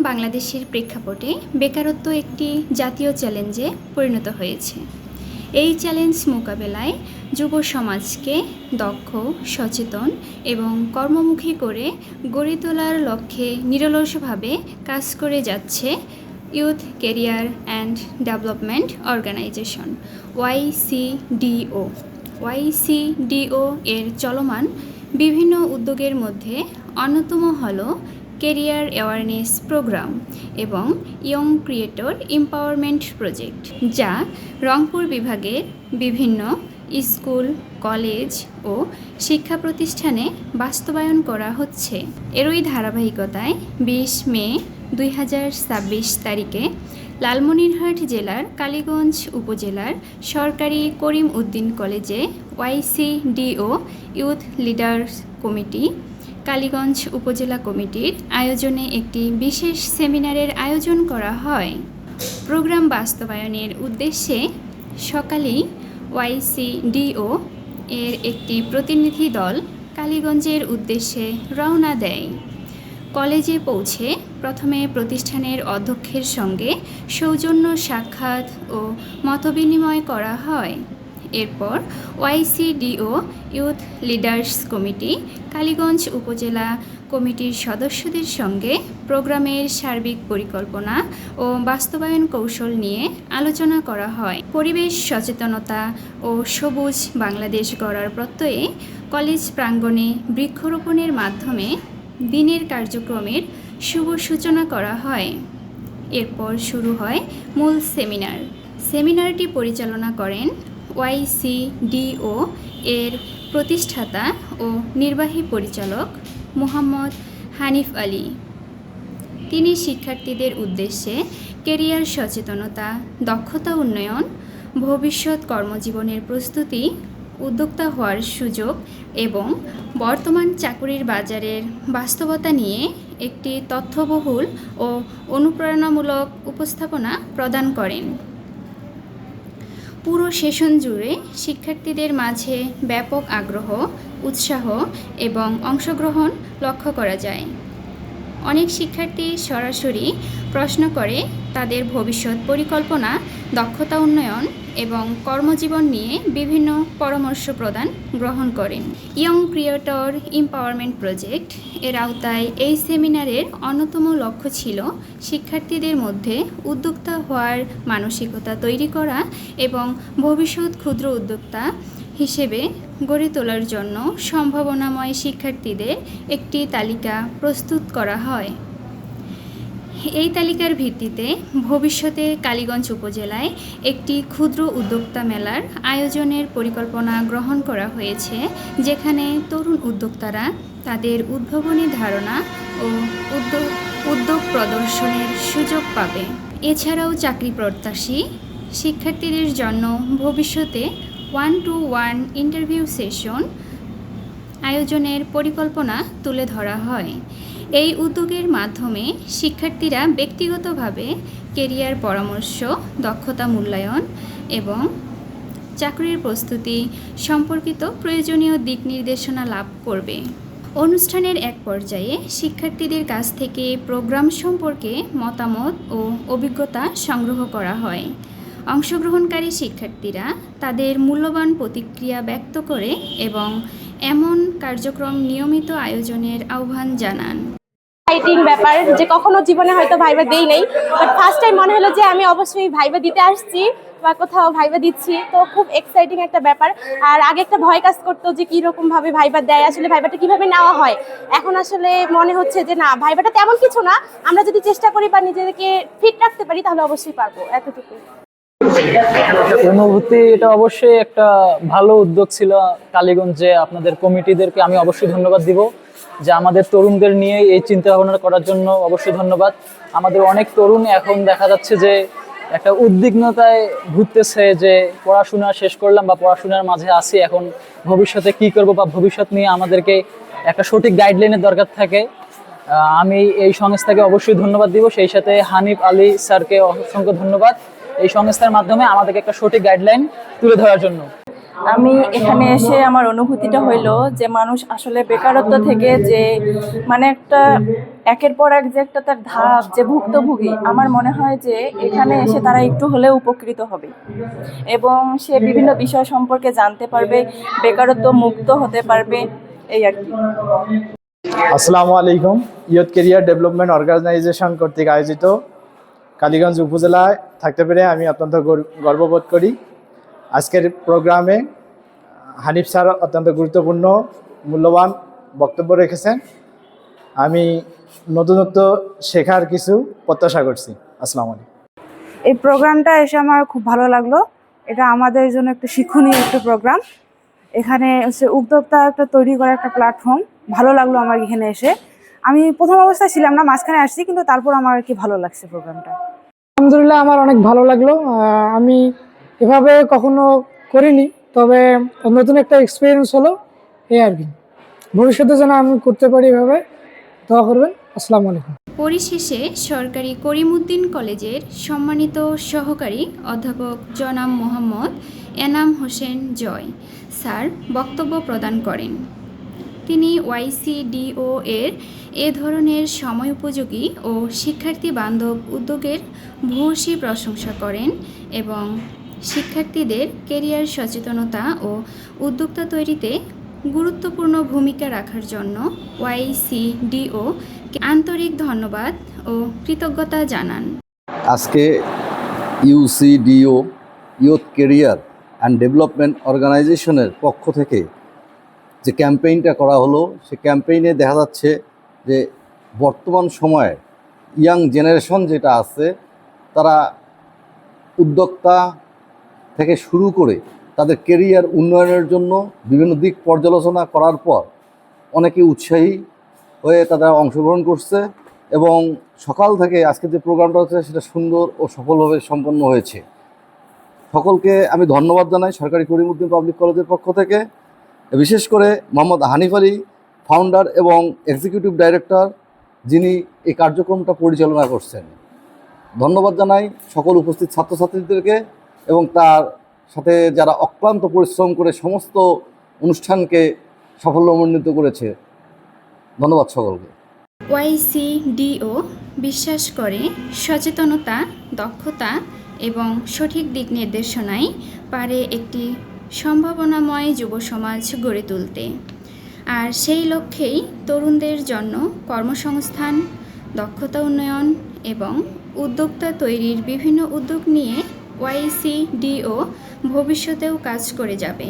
বাংলাদেশের প্রেক্ষাপটে বেকারত্ব একটি জাতীয় চ্যালেঞ্জে পরিণত হয়েছে। এই চ্যালেঞ্জ মোকাবেলায় যুব সমাজকে দক্ষ, সচেতন এবং কর্মমুখী করে গড়ে তোলার লক্ষ্যে নিরলসভাবে কাজ করে যাচ্ছে youth career and development organization YCDO। YCDO এর চলমান বিভিন্ন উদ্যোগের মধ্যে অন্যতম হল ক্যারিয়ার অ্যাওয়ারনেস প্রোগ্রাম এবং ইয়ং ক্রিয়েটর এম্পাওয়ারমেন্ট প্রজেক্ট, যা রংপুর বিভাগের বিভিন্ন স্কুল, কলেজ ও শিক্ষা প্রতিষ্ঠানে বাস্তবায়ন করা হচ্ছে। এরই ধারাবাহিকতায় 20 মে 2026 তারিখে লালমনিরহাট জেলার কালীগঞ্জ উপজেলার সরকারি করিম উদ্দিন কলেজে YCDO youth leaders committee Kaliganj উপজেলা কমিটির আয়োজনে একটি বিশেষ সেমিনারের আয়োজন করা হয়। প্রোগ্রাম বাস্তবায়নের উদ্দেশ্যে সকালেই YCDO এর একটি প্রতিনিধি দল কালীগঞ্জের উদ্দেশ্যে রওনা দেয়। কলেজে পৌঁছে প্রথমে প্রতিষ্ঠানের অধ্যক্ষের সঙ্গে সৌজন্য সাক্ষাৎ ও মতবিনিময় করা হয়। এরপর YCDO youth leaders committee Kaliganj উপজেলা কমিটির সদস্যদের সঙ্গে প্রোগ্রামের সার্বিক পরিকল্পনা ও বাস্তবায়ন কৌশল নিয়ে আলোচনা করা হয়। পরিবেশ সচেতনতা ও সবুজ বাংলাদেশ গড়ার প্রত্যয়ে কলেজ প্রাঙ্গণে বৃক্ষরোপণের মাধ্যমে দিনের কার্যক্রমের শুভ সূচনা করা হয়। এরপর শুরু হয় মূল সেমিনারটি পরিচালনা করেন YCDO এর প্রতিষ্ঠাতা ও নির্বাহী পরিচালক মোহাম্মদ হানিফ আলী। তিনি শিক্ষার্থীদের উদ্দেশ্যে ক্যারিয়ার সচেতনতা, দক্ষতা উন্নয়ন, ভবিষ্যৎ কর্মজীবনের প্রস্তুতি, উদ্যোক্তা হওয়ার সুযোগ এবং বর্তমান চাকরির বাজারের বাস্তবতা নিয়ে একটি তথ্যবহুল ও অনুপ্রেরণামূলক উপস্থাপনা প্রদান করেন। পুরো সেশন জুড়ে শিক্ষার্থীদের মাঝে ব্যাপক আগ্রহ, উৎসাহ এবং অংশগ্রহণ লক্ষ্য করা যায়। অনেক শিক্ষার্থী সরাসরি প্রশ্ন করে তাদের ভবিষ্যৎ পরিকল্পনা, দক্ষতা উন্নয়ন এবং কর্মজীবন নিয়ে বিভিন্ন পরামর্শ প্রদান গ্রহণ করেন। ইয়ং ক্রিয়েটর এম্পাওয়ারমেন্ট প্রজেক্ট এর আওতায় এই সেমিনারের অন্যতম লক্ষ্য ছিল শিক্ষার্থীদের মধ্যে উদ্যোক্তা হওয়ার মানসিকতা তৈরি করা এবং ভবিষ্যৎ ক্ষুদ্র উদ্যোক্তা হিসেবে গড়ে তোলার জন্য সম্ভাবনাময় শিক্ষার্থীদের একটি তালিকা প্রস্তুত করা হয়। এই তালিকার ভিত্তিতে ভবিষ্যতে কালীগঞ্জ উপজেলায় একটি ক্ষুদ্র উদ্যোক্তা মেলার আয়োজনের পরিকল্পনা গ্রহণ করা হয়েছে, যেখানে তরুণ উদ্যোক্তারা তাদের উদ্ভাবনী ধারণা ও উদ্যোগ প্রদর্শনের সুযোগ পাবে। এছাড়াও চাকরি প্রত্যাশী শিক্ষার্থীদের জন্য ভবিষ্যতে 1-to-1 ইন্টারভিউ সেশন আয়োজনের পরিকল্পনা তুলে ধরা হয়। এই উদ্যোগের মাধ্যমে শিক্ষার্থীরা ব্যক্তিগতভাবে ক্যারিয়ার পরামর্শ, দক্ষতা মূল্যায়ন এবং চাকরির প্রস্তুতি সম্পর্কিত প্রয়োজনীয় দিক নির্দেশনা লাভ করবে। অনুষ্ঠানের এক পর্যায়ে শিক্ষার্থীদের কাছ থেকে প্রোগ্রাম সম্পর্কে মতামত ও অভিজ্ঞতা সংগ্রহ করা হয়। অংশগ্রহণকারী শিক্ষার্থীরা তাদের মূল্যবান প্রতিক্রিয়া ব্যক্ত করে এবং এমন কার্যক্রম নিয়মিত আয়োজনের আহ্বান জানান। এক্সাইটিং ব্যাপার যে কখনো জীবনে হয়তো ভাইবা দেই নাই, বাট ফার্স্ট টাইম মনে হলো যে আমি অবশ্যই ভাইবা দিতে আসছি বা কোথাও ভাইবা দিচ্ছি, তো খুব এক্সাইটিং একটা ব্যাপার। আর আগে একটা ভয় কাজ করতো যে কীরকম ভাবে ভাইবা দেয়, আসলে ভাইবাটা কিভাবে নেওয়া হয়। এখন আসলে মনে হচ্ছে যে না, ভাইবাটা তেমন কিছু না, আমরা যদি চেষ্টা করি বা নিজেদেরকে ফিট রাখতে পারি তাহলে অবশ্যই পারবো, এতটুকু। অনুভূতি এটা অবশ্যই একটা ভালো উদ্যোগ ছিল কালীগঞ্জে। আপনাদের কমিটিদেরকে আমি অবশ্যই ধন্যবাদ দিব যে আমাদের তরুণদের নিয়ে এই চিন্তা ভাবনা করার জন্য অবশ্যই ধন্যবাদ। আমাদের অনেক তরুণ এখন দেখা যাচ্ছে যে একটা উদ্বিগ্নতায় ভুগতেছে যে পড়াশোনা শেষ করলাম বা পড়াশোনার মাঝে আছি, এখন ভবিষ্যতে কি করব বা ভবিষ্যৎ নিয়ে আমাদেরকে একটা সঠিক গাইডলাইনের দরকার থাকে। আমি এই সংস্থাকে অবশ্যই ধন্যবাদ দিব, সেই সাথে হানিফ আলী স্যারকে অসংখ্য ধন্যবাদ এই সংস্থার মাধ্যমে আমাদেরকে একটা সঠিক গাইডলাইন তুলে ধরার জন্য। আমি এখানে এসে আমার অনুভূতিটা হইলো যে মানুষ আসলে বেকারত্ব থেকে যে মানে একটা একের পর এক যে একটা তার ধাপ যে ভুক্তভোগী, আমার মনে হয় যে এখানে এসে তারা একটু হলেও উপকৃত হবে এবং সে বিভিন্ন বিষয় সম্পর্কে জানতে পারবে, বেকারত্ব মুক্ত হতে পারবে, এই আর কি। আসসালামু আলাইকুম। ইয়ুথ কেরিয়ার ডেভেলপমেন্ট অর্গানাইজেশন কর্তৃক আয়োজিত কালীগঞ্জ উপজেলায় থাকতে পেরে আমি অত্যন্ত গর্ববোধ করি। আজকের প্রোগ্রামে হানিফ স্যার অত্যন্ত গুরুত্বপূর্ণ মূল্যবান বক্তব্য রেখেছেন। আমি নতুনত্ব শেখার কিছু প্রত্যাশা করছি। আসসালামু আলাইকুম। এই প্রোগ্রামটা এসে আমার খুব ভালো লাগলো। এটা আমাদের জন্য একটা শিক্ষণীয় একটা প্রোগ্রাম। এখানে হচ্ছে উদ্যোক্তা একটা তৈরি করা একটা প্ল্যাটফর্ম। ভালো লাগলো আমার এখানে এসে। আমি প্রথম অবস্থায় ছিলাম না, মাঝখানে আসছি, কিন্তু তারপর আমার আর কি ভালো লাগছে প্রোগ্রামটা। আলহামদুলিল্লাহ, আমার অনেক ভালো লাগলো। আমি এভাবে কখনো করিনি, তবে নতুন একটা এক্সপিরিয়েন্স হলো, এই আর কি। ভবিষ্যতে যেন আমি করতে পারি এভাবে দোয়া করবেন। আসসালামু আলাইকুম। পরিশেষে সরকারি করিমউদ্দিন কলেজের সম্মানিত সহকারী অধ্যাপক জনাব মোহাম্মদ এনাম হোসেন জয় স্যার বক্তব্য প্রদান করেন। তিনি YCDO এর এ ধরনের সময়োপযোগী ও শিক্ষার্থী বান্ধব উদ্যোগের ভূয়সী প্রশংসা করেন এবং শিক্ষার্থীদের ক্যারিয়ার সচেতনতা ও উদ্যোক্তা তৈরিতে গুরুত্বপূর্ণ ভূমিকা রাখার জন্য YCDO কে আন্তরিক ধন্যবাদ ও কৃতজ্ঞতা জানান। আজকে UCDO youth career and development অর্গানাইজেশনের পক্ষ থেকে যে ক্যাম্পেইনটা করা হলো, সে ক্যাম্পেইনে দেখা যাচ্ছে যে বর্তমান সময়ে ইয়াং জেনারেশন যেটা আছে, তারা উদ্যোক্তা থেকে শুরু করে তাদের কেরিয়ার উন্নয়নের জন্য বিভিন্ন দিক পর্যালোচনা করার পর অনেকে উৎসাহী হয়ে তারা অংশগ্রহণ করছে এবং সকাল থেকে আজকে যে প্রোগ্রামটা হচ্ছে সেটা সুন্দর ও সফলভাবে সম্পন্ন হয়েছে। সকলকে আমি ধন্যবাদ জানাই সরকারি করিমউদ্দিন পাবলিক কলেজের পক্ষ থেকে, বিশেষ করে মোহাম্মদ হানিফ আলী, ফাউন্ডার এবং এক্সিকিউটিভ ডাইরেক্টর, যিনি এই কার্যক্রমটা পরিচালনা করছেন। ধন্যবাদ জানাই সকল উপস্থিত ছাত্রছাত্রীদেরকে এবং তার সাথে যারা অক্লান্ত পরিশ্রম করে সমস্ত অনুষ্ঠানকে সাফল্যমণ্ডিত করেছে। ধন্যবাদ সকলকে। YCDO বিশ্বাস করে সচেতনতা, দক্ষতা এবং সঠিক দিক নির্দেশনায় পারে একটি সম্ভাবনাময় যুব সমাজ গড়ে তুলতে। আর সেই লক্ষ্যেই তরুণদের জন্য কর্মসংস্থান, দক্ষতা উন্নয়ন এবং উদ্যোক্তা তৈরির বিভিন্ন উদ্যোগ নিয়ে YCDO ভবিষ্যতেও কাজ করে যাবে।